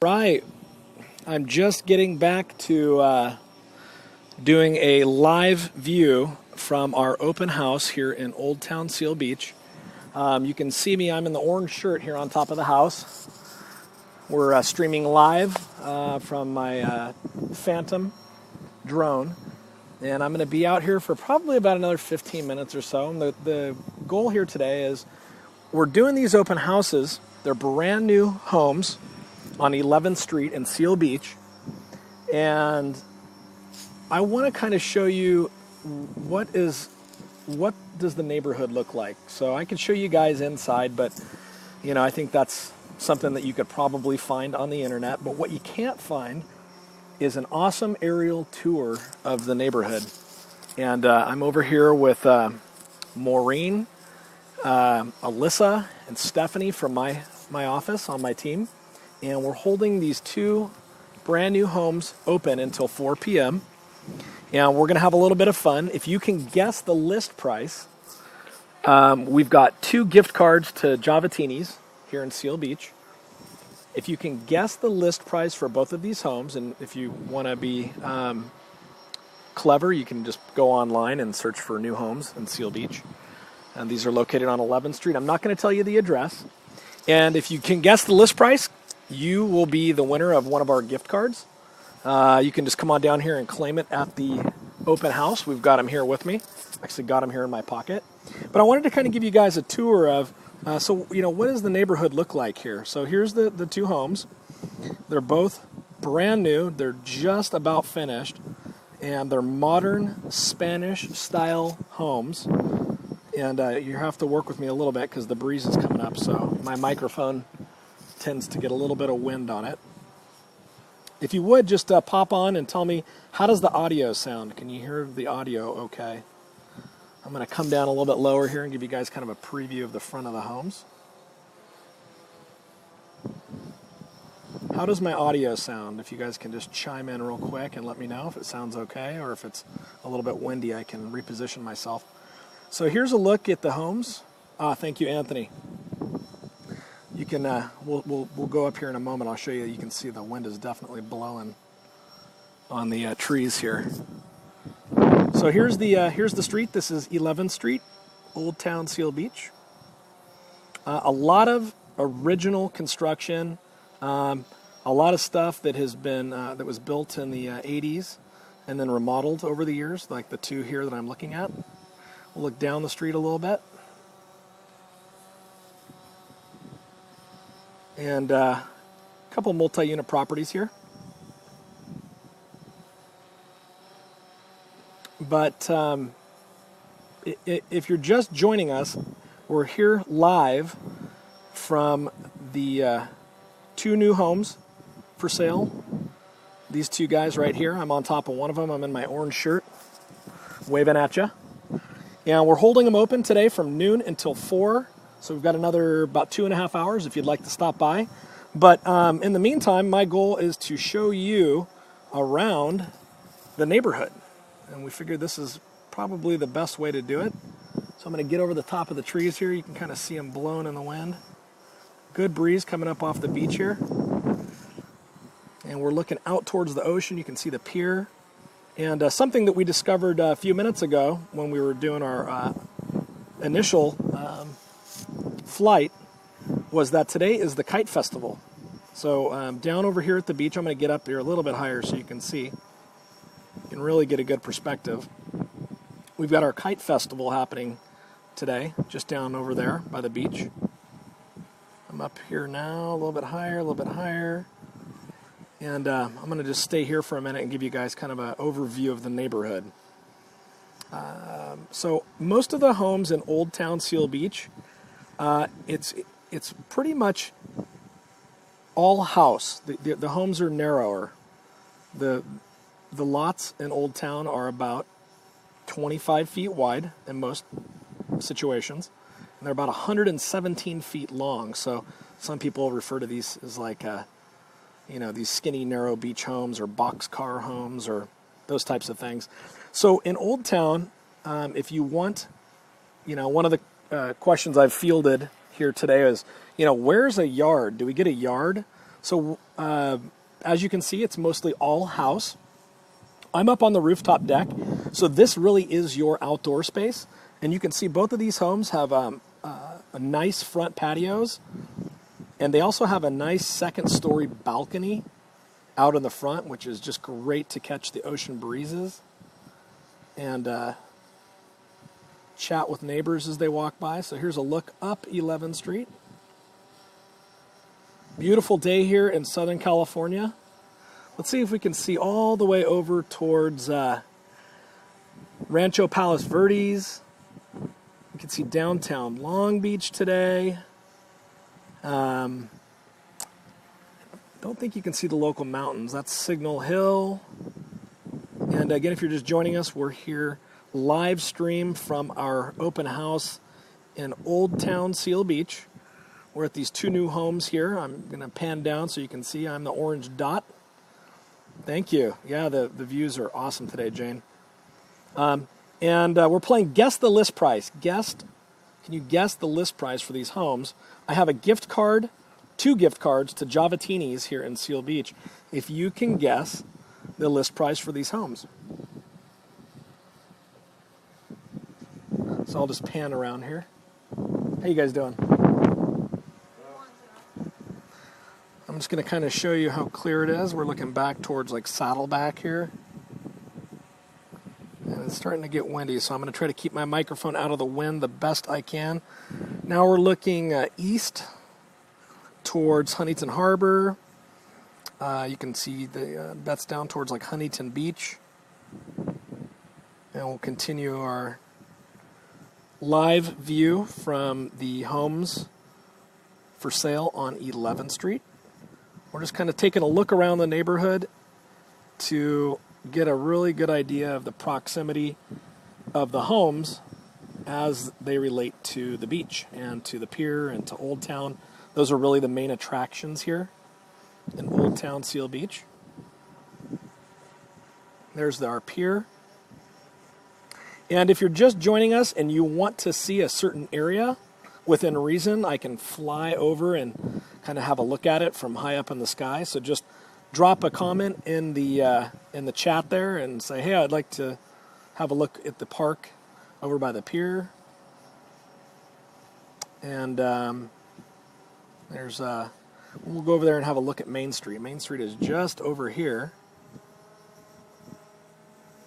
Right. I'm just getting back to doing a live view from our open house here in Old Town Seal Beach. You can see me, I'm in the orange shirt here on top of the house. We're streaming live from my Phantom drone. And I'm going to be out here for probably about another 15 minutes or so. And the goal here today is we're doing these open houses. They're brand new homes on 11th Street in Seal Beach. And I want to kind of show you what does the neighborhood look like. So I can show you guys inside, but I think that's something that you could probably find on the internet. But what you can't find is an awesome aerial tour of the neighborhood. And I'm over here with Maureen, Alyssa, and Stephanie from my office on my team. And we're holding these two brand new homes open until 4 p.m. And we're going to have a little bit of fun. If you can guess the list price, we've got 2 gift cards to Javatini's here in Seal Beach. If you can guess the list price for both of these homes, and if you want to be clever, you can just go online and search for new homes in Seal Beach. And these are located on 11th Street. I'm not going to tell you the address. And if you can guess the list price, you will be the winner of one of our gift cards. You can just come on down here and claim it at the open house. We've got them here with me. Actually got them here in my pocket. But I wanted to kind of give you guys a tour of, what does the neighborhood look like here? So here's the 2 homes. They're both brand new. They're just about finished. And they're modern Spanish-style homes. And you have to work with me a little bit because the breeze is coming up. So my microphone tends to get a little bit of wind on it. If you would, just pop on and tell me, how does the audio sound? Can you hear the audio okay? I'm going to come down a little bit lower here and give you guys kind of a preview of the front of the homes. How does my audio sound? If you guys can just chime in real quick and let me know if it sounds okay, or if it's a little bit windy, I can reposition myself. So here's a look at the homes. Thank you, Anthony. You can we'll go up here in a moment. I'll show you. You can see the wind is definitely blowing on the trees here. So here's the street. This is 11th Street, Old Town Seal Beach. A lot of original construction. A lot of stuff that has been that was built in the 80s and then remodeled over the years, like the 2 here that I'm looking at. We'll look down the street a little bit. And a couple multi-unit properties here. But if you're just joining us, we're here live from the 2 new homes for sale. These 2 guys right here. I'm on top of one of them. I'm in my orange shirt, waving at you. And we're holding them open today from noon until 4. So we've got another about 2.5 hours if you'd like to stop by. But in the meantime, my goal is to show you around the neighborhood. And we figured this is probably the best way to do it. So I'm going to get over the top of the trees here. You can kind of see them blowing in the wind. Good breeze coming up off the beach here. And we're looking out towards the ocean. You can see the pier. And something that we discovered a few minutes ago when we were doing our initial flight was that today is the Kite Festival. So down over here at the beach, I'm going to get up here a little bit higher so you can see. You can really get a good perspective. We've got our Kite Festival happening today, just down over there by the beach. I'm up here now, a little bit higher, a little bit higher. And I'm going to just stay here for a minute and give you guys kind of an overview of the neighborhood. So most of the homes in Old Town Seal Beach, it's pretty much all house. The homes are narrower. The lots in Old Town are about 25 feet wide in most situations, and they're about 117 feet long. So some people refer to these as like these skinny, narrow beach homes or boxcar homes or those types of things. So in Old Town, if you want, one of the questions I've fielded here today is, where's a yard? Do we get a yard? So as you can see, it's mostly all house. I'm up on the rooftop deck, so this really is your outdoor space. And you can see both of these homes have a nice front patios, and they also have a nice second-story balcony out in the front, which is just great to catch the ocean breezes and chat with neighbors as they walk by. So here's a look up 11th Street. Beautiful day here in Southern California. Let's see if we can see all the way over towards Rancho Palos Verdes. You can see downtown Long Beach today. Don't think you can see the local mountains. That's Signal Hill. And again, if you're just joining us, we're here live stream from our open house in Old Town Seal Beach. We're at these two new homes here. I'm going to pan down so you can see I'm the orange dot. Thank you. Yeah, the views are awesome today, Jane. And we're playing Guess the List Price. Can you guess the list price for these homes? I have a gift card, 2 gift cards to Javatini's here in Seal Beach. If you can guess the list price for these homes. So I'll just pan around here. How you guys doing? I'm just going to kind of show you how clear it is. We're looking back towards like Saddleback here. And it's starting to get windy, so I'm going to try to keep my microphone out of the wind the best I can. Now we're looking east towards Huntington Harbor. You can see that's down towards like Huntington Beach. And we'll continue our live view from the homes for sale on 11th Street. We're just kind of taking a look around the neighborhood to get a really good idea of the proximity of the homes as they relate to the beach and to the pier and to Old Town. Those are really the main attractions here in Old Town Seal Beach. There's our pier. And if you're just joining us and you want to see a certain area within reason, I can fly over and kind of have a look at it from high up in the sky. So just drop a comment in the chat there and say, hey, I'd like to have a look at the park over by the pier. And we'll go over there and have a look at Main Street. Main Street is just over here.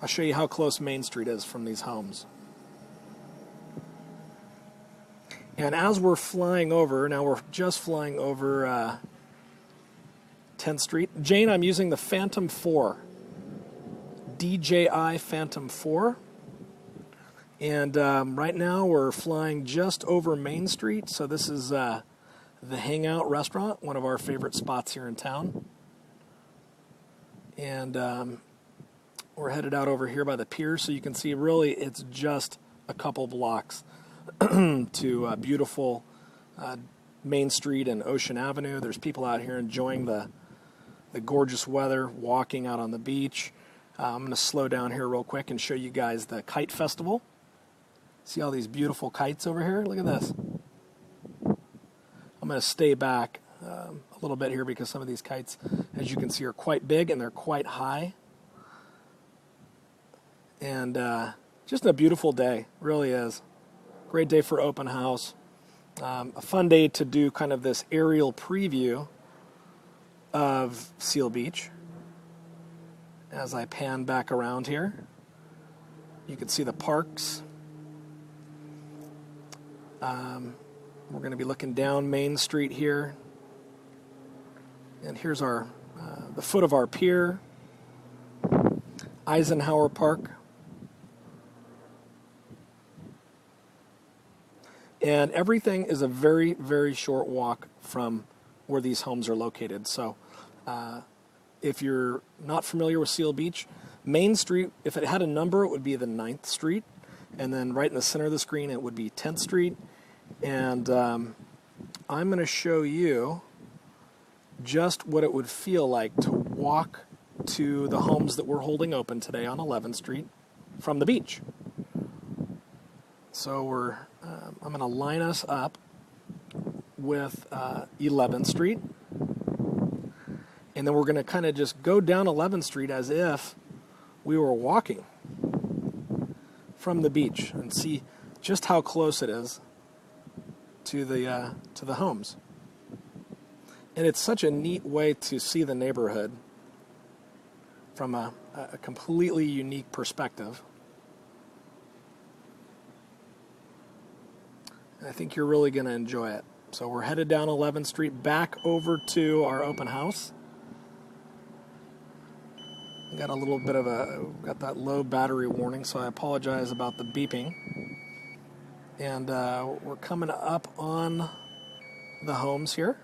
I'll show you how close Main Street is from these homes. And as we're flying over, now we're just flying over 10th Street. Jane, I'm using the Phantom 4. DJI Phantom 4. And right now we're flying just over Main Street. So this is the Hangout Restaurant, one of our favorite spots here in town. And we're headed out over here by the pier. So you can see really it's just a couple blocks to beautiful Main Street and Ocean Avenue. There's people out here enjoying the gorgeous weather, walking out on the beach. I'm going to slow down here real quick and show you guys the Kite Festival. See all these beautiful kites over here? Look at this. I'm going to stay back a little bit here because some of these kites, as you can see, are quite big and they're quite high. And just a beautiful day, really is. Great day for open house. A fun day to do kind of this aerial preview of Seal Beach. As I pan back around here, you can see the parks. We're going to be looking down Main Street here. And here's our the foot of our pier, Eisenhower Park. And everything is a very, very short walk from where these homes are located. So if you're not familiar with Seal Beach, Main Street, if it had a number, it would be the 9th Street. And then right in the center of the screen, it would be 10th Street. And I'm going to show you just what it would feel like to walk to the homes that we're holding open today on 11th Street from the beach. So I'm going to line us up with 11th Street. And then we're going to kind of just go down 11th Street as if we were walking from the beach and see just how close it is to the homes. And it's such a neat way to see the neighborhood from a completely unique perspective. And I think you're really going to enjoy it. So we're headed down 11th Street back over to our open house. Got a little bit of got that low battery warning, so I apologize about the beeping. And we're coming up on the homes here.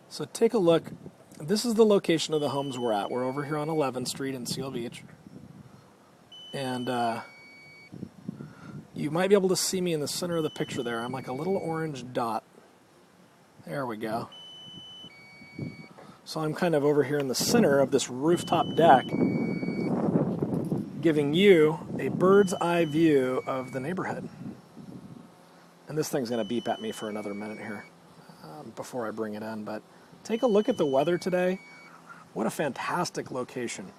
So take a look. This is the location of the homes we're at. We're over here on 11th Street in Seal Beach. And you might be able to see me in the center of the picture there. I'm like a little orange dot. There we go. So I'm kind of over here in the center of this rooftop deck, giving you a bird's eye view of the neighborhood. And this thing's going to beep at me for another minute here before I bring it in. But take a look at the weather today. What a fantastic location.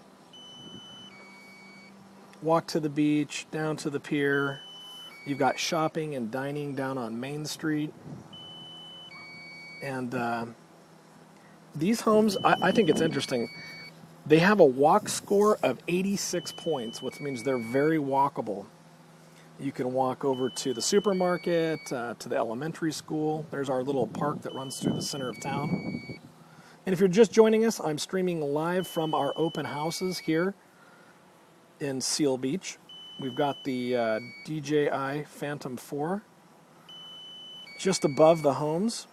Walk to the beach, down to the pier. You've got shopping and dining down on Main Street. And these homes, I think it's interesting. They have a walk score of 86 points, which means they're very walkable. You can walk over to the supermarket, to the elementary school. There's our little park that runs through the center of town. And if you're just joining us, I'm streaming live from our open houses here in Seal Beach. We've got the DJI Phantom 4 just above the homes.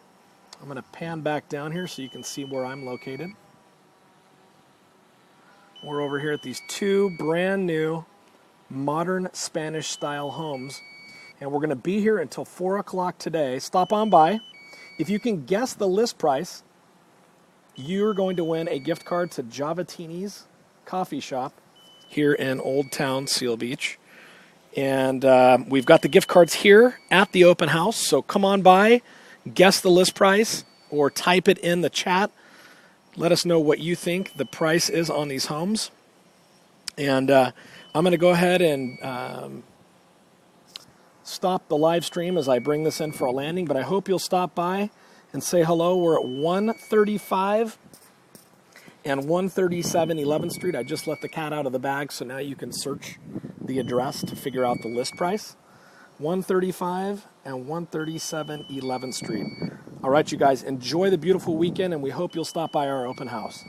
I'm going to pan back down here so you can see where I'm located. We're over here at these two brand new modern Spanish style homes. And we're going to be here until 4 o'clock today. Stop on by. If you can guess the list price, you're going to win a gift card to Javatini's coffee shop here in Old Town Seal Beach. And we've got the gift cards here at the open house. So come on by, guess the list price, or type it in the chat. Let us know what you think the price is on these homes. And I'm going to go ahead and stop the live stream as I bring this in for a landing. But I hope you'll stop by and say hello. We're at 135 and 137 11th Street. I just let the cat out of the bag, so now you can search the address to figure out the list price. 135 and 137 11th Street. All right, you guys, enjoy the beautiful weekend, and we hope you'll stop by our open house.